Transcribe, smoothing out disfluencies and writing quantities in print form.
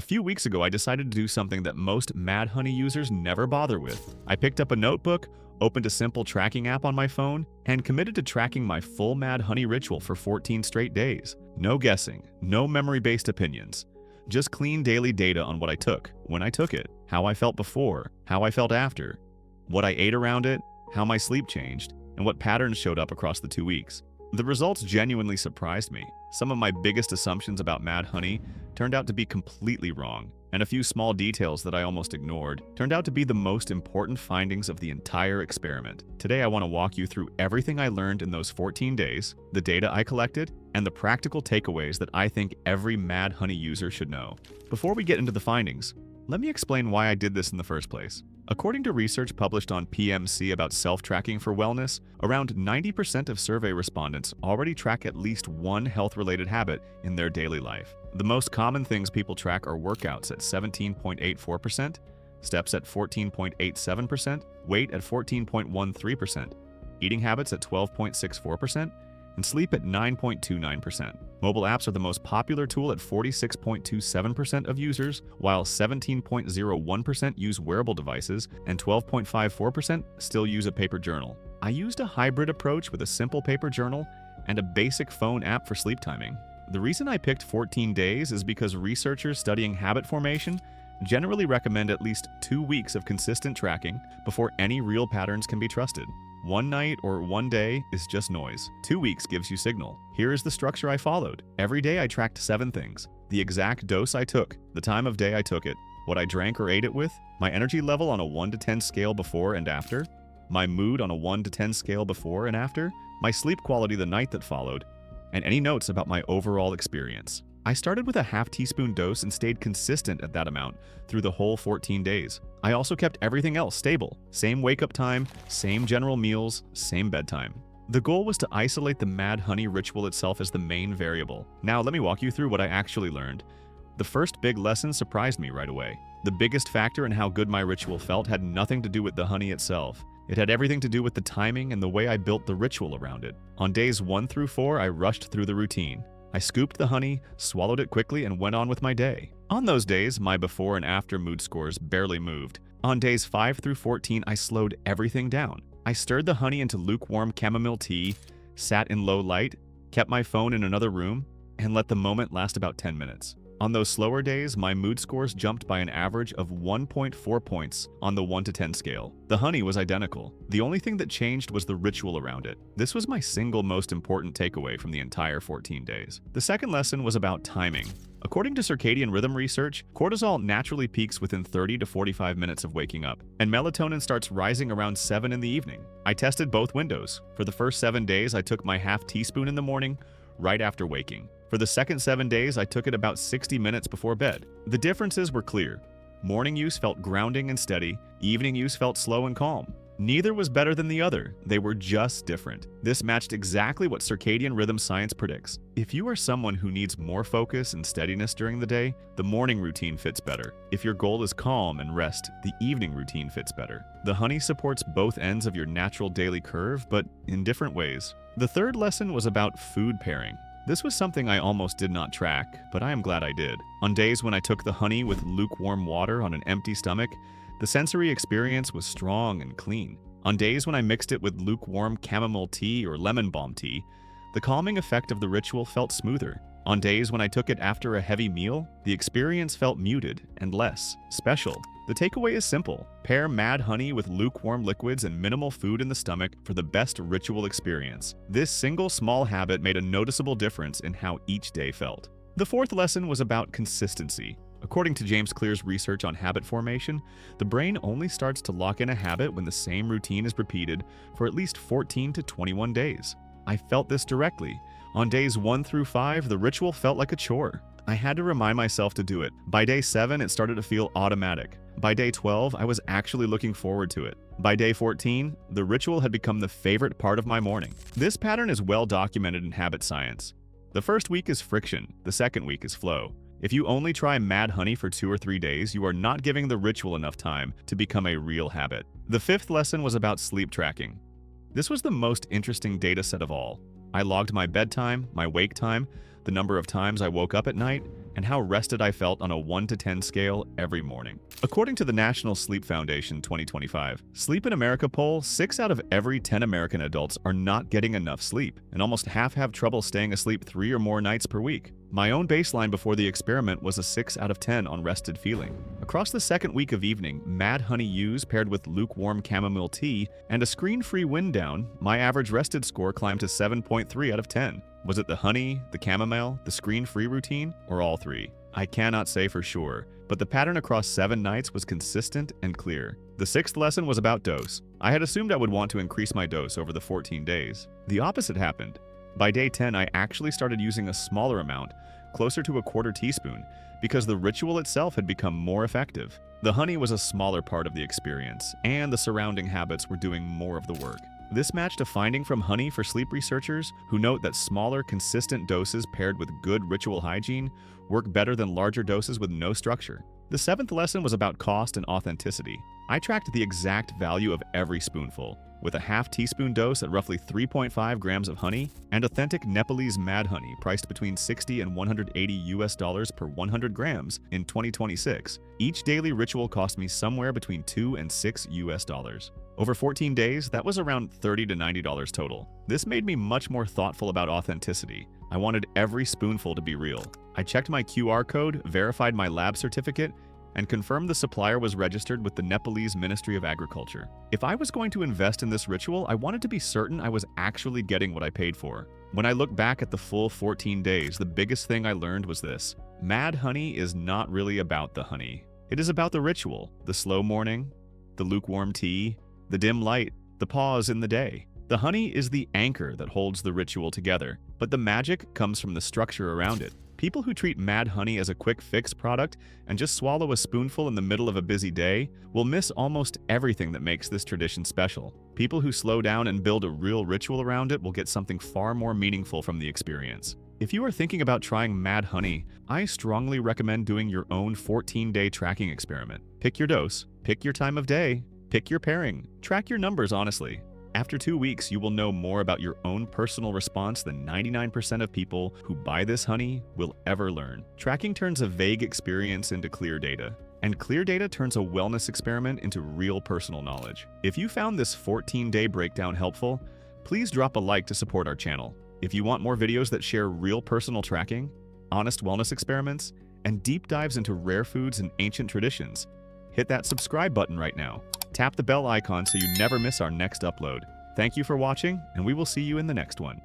few weeks ago, I decided to do something that most Mad Honey users never bother with. I picked up a notebook, opened a simple tracking app on my phone, and committed to tracking my full Mad Honey ritual for 14 straight days. No guessing, no memory-based opinions. Just clean daily data on what I took, when I took it, how I felt before, how I felt after, what I ate around it, how my sleep changed, and what patterns showed up across the 2 weeks. The results genuinely surprised me. Some of my biggest assumptions about Mad Honey turned out to be completely wrong, and a few small details that I almost ignored turned out to be the most important findings of the entire experiment. Today I want to walk you through everything I learned in those 14 days, the data I collected, and the practical takeaways that I think every Mad Honey user should know. Before we get into the findings, let me explain why I did this in the first place. According to research published on PMC about self-tracking for wellness, around 90% of survey respondents already track at least one health-related habit in their daily life. The most common things people track are workouts at 17.84%, steps at 14.87%, weight at 14.13%, eating habits at 12.64%, and sleep at 9.29%. Mobile apps are the most popular tool at 46.27% of users, while 17.01% use wearable devices and 12.54% still use a paper journal. I used a hybrid approach with a simple paper journal and a basic phone app for sleep timing. The reason I picked 14 days is because researchers studying habit formation generally recommend at least 2 weeks of consistent tracking before any real patterns can be trusted. One night or one day is just noise. 2 weeks gives you signal. Here is the structure I followed. Every day I tracked 7 things: the exact dose I took, the time of day I took it, what I drank or ate it with, my energy level on a 1 to 10 scale before and after, my mood on a 1 to 10 scale before and after, my sleep quality the night that followed, and any notes about my overall experience. I started with a half teaspoon dose and stayed consistent at that amount through the whole 14 days. I also kept everything else stable. Same wake-up time, same general meals, same bedtime. The goal was to isolate the Mad Honey ritual itself as the main variable. Now let me walk you through what I actually learned. The first big lesson surprised me right away. The biggest factor in how good my ritual felt had nothing to do with the honey itself. It had everything to do with the timing and the way I built the ritual around it. On days 1 through 4, I rushed through the routine. I scooped the honey, swallowed it quickly, and went on with my day. On those days, my before and after mood scores barely moved. On days 5 through 14, I slowed everything down. I stirred the honey into lukewarm chamomile tea, sat in low light, kept my phone in another room, and let the moment last about 10 minutes. On those slower days, my mood scores jumped by an average of 1.4 points on the 1 to 10 scale. The honey was identical. The only thing that changed was the ritual around it. This was my single most important takeaway from the entire 14 days. The second lesson was about timing. According to circadian rhythm research, cortisol naturally peaks within 30 to 45 minutes of waking up, and melatonin starts rising around 7 in the evening. I tested both windows. For the first 7 days, I took my half teaspoon in the morning, right after waking. For the second 7 days, I took it about 60 minutes before bed. The differences were clear. Morning use felt grounding and steady, evening use felt slow and calm. Neither was better than the other, they were just different. This matched exactly what circadian rhythm science predicts. If you are someone who needs more focus and steadiness during the day, the morning routine fits better. If your goal is calm and rest, the evening routine fits better. The honey supports both ends of your natural daily curve, but in different ways. The third lesson was about food pairing. This was something I almost did not track, but I am glad I did. On days when I took the honey with lukewarm water on an empty stomach, the sensory experience was strong and clean. On days when I mixed it with lukewarm chamomile tea or lemon balm tea, the calming effect of the ritual felt smoother. On days when I took it after a heavy meal, the experience felt muted and less special. The takeaway is simple. Pair Mad Honey with lukewarm liquids and minimal food in the stomach for the best ritual experience. This single small habit made a noticeable difference in how each day felt. The fourth lesson was about consistency. According to James Clear's research on habit formation, the brain only starts to lock in a habit when the same routine is repeated for at least 14 to 21 days. I felt this directly. On days 1 through 5, the ritual felt like a chore. I had to remind myself to do it. By day 7, it started to feel automatic. By day 12, I was actually looking forward to it. By day 14, the ritual had become the favorite part of my morning. This pattern is well documented in habit science. The first week is friction, the second week is flow. If you only try Mad Honey for 2 or 3 days, you are not giving the ritual enough time to become a real habit. The fifth lesson was about sleep tracking. This was the most interesting data set of all. I logged my bedtime, my wake time, the number of times I woke up at night, and how rested I felt on a 1 to 10 scale every morning. According to the National Sleep Foundation 2025 Sleep in America poll, 6 out of every 10 American adults are not getting enough sleep, and almost half have trouble staying asleep 3 or more nights per week. My own baseline before the experiment was a 6 out of 10 on rested feeling. Across the second week of evening, Mad Honey Use paired with lukewarm chamomile tea and a screen-free wind down, my average rested score climbed to 7.3 out of 10. Was it the honey, the chamomile, the screen-free routine, or all three? I cannot say for sure, but the pattern across 7 nights was consistent and clear. The 6th lesson was about dose. I had assumed I would want to increase my dose over the 14 days. The opposite happened. By day 10, I actually started using a smaller amount, closer to a quarter teaspoon, because the ritual itself had become more effective. The honey was a smaller part of the experience, and the surrounding habits were doing more of the work. This matched a finding from honey for sleep researchers who note that smaller, consistent doses paired with good ritual hygiene work better than larger doses with no structure. The 7th lesson was about cost and authenticity. I tracked the exact value of every spoonful, with a half teaspoon dose at roughly 3.5 grams of honey and authentic Nepalese mad honey priced between $60 and $180 per 100 grams in 2026. Each daily ritual cost me somewhere between $2 and $6. Over 14 days, that was around $30 to $90 total. This made me much more thoughtful about authenticity. I wanted every spoonful to be real. I checked my QR code, verified my lab certificate, and confirmed the supplier was registered with the Nepalese Ministry of Agriculture. If I was going to invest in this ritual, I wanted to be certain I was actually getting what I paid for. When I look back at the full 14 days, the biggest thing I learned was this: Mad Honey is not really about the honey. It is about the ritual, the slow morning, the lukewarm tea, the dim light, the pause in the day. The honey is the anchor that holds the ritual together, but the magic comes from the structure around it. People who treat Mad Honey as a quick fix product and just swallow a spoonful in the middle of a busy day will miss almost everything that makes this tradition special. People who slow down and build a real ritual around it will get something far more meaningful from the experience. If you are thinking about trying Mad Honey, I strongly recommend doing your own 14-day tracking experiment. Pick your dose, pick your time of day, pick your pairing, track your numbers honestly. After 2 weeks, you will know more about your own personal response than 99% of people who buy this honey will ever learn. Tracking turns a vague experience into clear data, and clear data turns a wellness experiment into real personal knowledge. If you found this 14-day breakdown helpful, please drop a like to support our channel. If you want more videos that share real personal tracking, honest wellness experiments, and deep dives into rare foods and ancient traditions, hit that subscribe button right now. Tap the bell icon so you never miss our next upload. Thank you for watching, and we will see you in the next one.